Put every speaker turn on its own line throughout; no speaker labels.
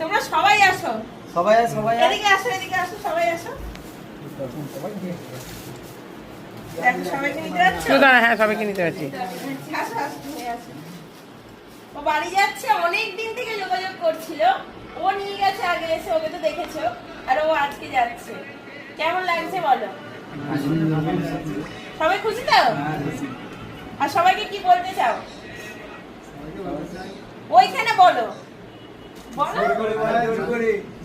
তোমরা সবাই আসো,
সবাই
এদিকে আসো, এদিকে আসো, সবাই আসো। সবাইকে নিতে যাচ্ছ?
হ্যাঁ, সবাইকে নিতে পারছি।
আসো, আসো, তুমি আসো। ও বাড়ি যাচ্ছে, অনেক দিন থেকে যোগাযোগ করছিল। ও নিয়ে গেছে আগে এসে, ওকে তো দেখেছো, আর ও আজকে যাচ্ছে। কেমন লাগছে বলো? সবাই খুশি তো? আর সবাইকে কি বলতে চাও? ওইখানে বলো, বলো।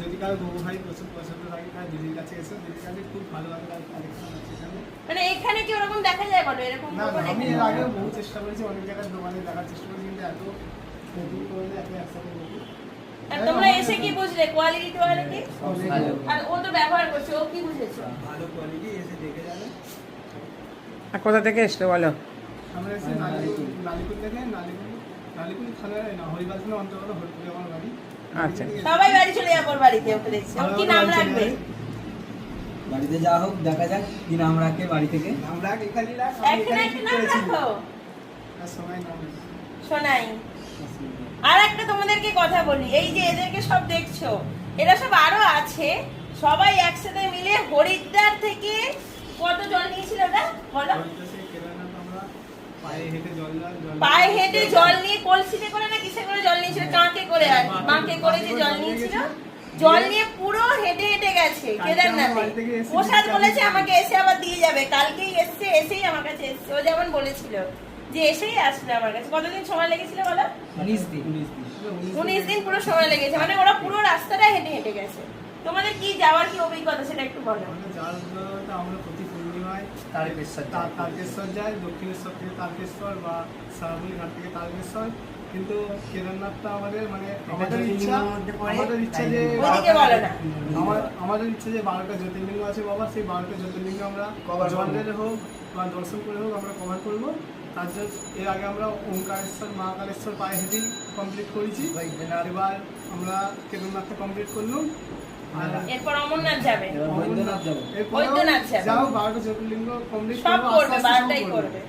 যদি কারো বাবু ভাই পছন্দ থাকে তাহলে দিদির কাছে এসো, দিদির কাছে খুব ভালো ভালো কালেকশন আছে এখানে।
মানে এখানে কি ওরকম দেখা যায় বলো? এরকম
না না, আমি এর আগেও বহু চেষ্টা করেছি, অনেক জায়গায় দোকানে দেখার চেষ্টা করেছি, কিন্তু এত নতুন করে এত একসাথে নতুন।
আর তোমরা এসে কি বুঝলে? কোয়ালিটি টোয়ালিটি? আর ও তো ব্যবহার করছে, ও কি বুঝেছো?
ভালো কোয়ালিটি, এসে দেখে যাবে।
আর কোথা থেকে এসছো বলো?
আমরা এসে নালিকুল থেকে, নালিকুল থানায় না, হরিবাল থানা অন্তর্গত হরিপুরে আমার বাড়ি।
আচ্ছা।
সবাই বাড়ি চলে যাবো, ওর বাড়িতে ওকে দেখছি। ওর কি নাম রাখবে?
বাড়িতে যাওয়া হোক, দেখা যাক কি নাম রাখে বাড়ি থেকে।
নাম রাখ, এখানে রাখ,
একটা নাম রাখো।
আর সবাই নাম
শোনাই। আর একটা তোমাদেরকে কথা বলি, এই যে এদেরকে সব দেখছো, এরা সব আরো আছে, সবাই একসাথে মিলে হরিদ্বার থেকে কত জল নিয়েছিল ওটা বলো? পায়ে হেঁটে জল নিয়ে, কলসিতে করে না কিসে করে জল নিয়েছিল, কাঁকে করে, আর মাকে করে যে জল নিয়েছিল, জল নিয়ে পুরো হেঁটে হেঁটে গেছে কেদারনাথে। প্রসাদ বলেছে আমাকে এসে আবার দিয়ে যাবে, কালকেই এসছে, এসেই আমার কাছে এসছে। ও যেমন বলেছিল যে এসেই আসলে আমার কাছে। কতদিন সময় লেগেছিল বলো? 19 দিন পুরো সময় লেগেছে। মানে ওরা পুরো রাস্তাটা হেঁটে হেঁটে গেছে। তোমাদের কি যাওয়ার কি অভিজ্ঞতা সেটা একটু বলো।
আমরা প্রতি পূর্ণিমায় তারকেশ্বর যাই, দক্ষিণেশ্বর থেকে তারকেশ্বর বা সারাবলি ঘাট থেকে তারকেশ্বর। কিন্তু কেদারনাথটা আমাদের মানে আমাদের ইচ্ছা যে আমাদের ইচ্ছা যে 12টা জ্যোতির্লিঙ্গ আছে বাবা, সেই 12টা জ্যোতির্লিঙ্গ আমরা জলের হোক বা দর্শন করে হোক আমরা কভার করবো। তার জন্য এর আগে আমরা ওমকারেশ্বর, মহাকালেশ্বর পায়ে হেঁটেই কমপ্লিট করেছি। এবার আমরা কেদারনাথটা কমপ্লিট করলাম,
এরপর অমরনাথ যাবে,
বৈদ্যনাথ যাবো।
বৈদ্যনাথ যাবে।
যাও 12টা জ্যোতির্লিঙ্গ কমপ্লিট
সব করবে,
করবো,
12টাই করবে।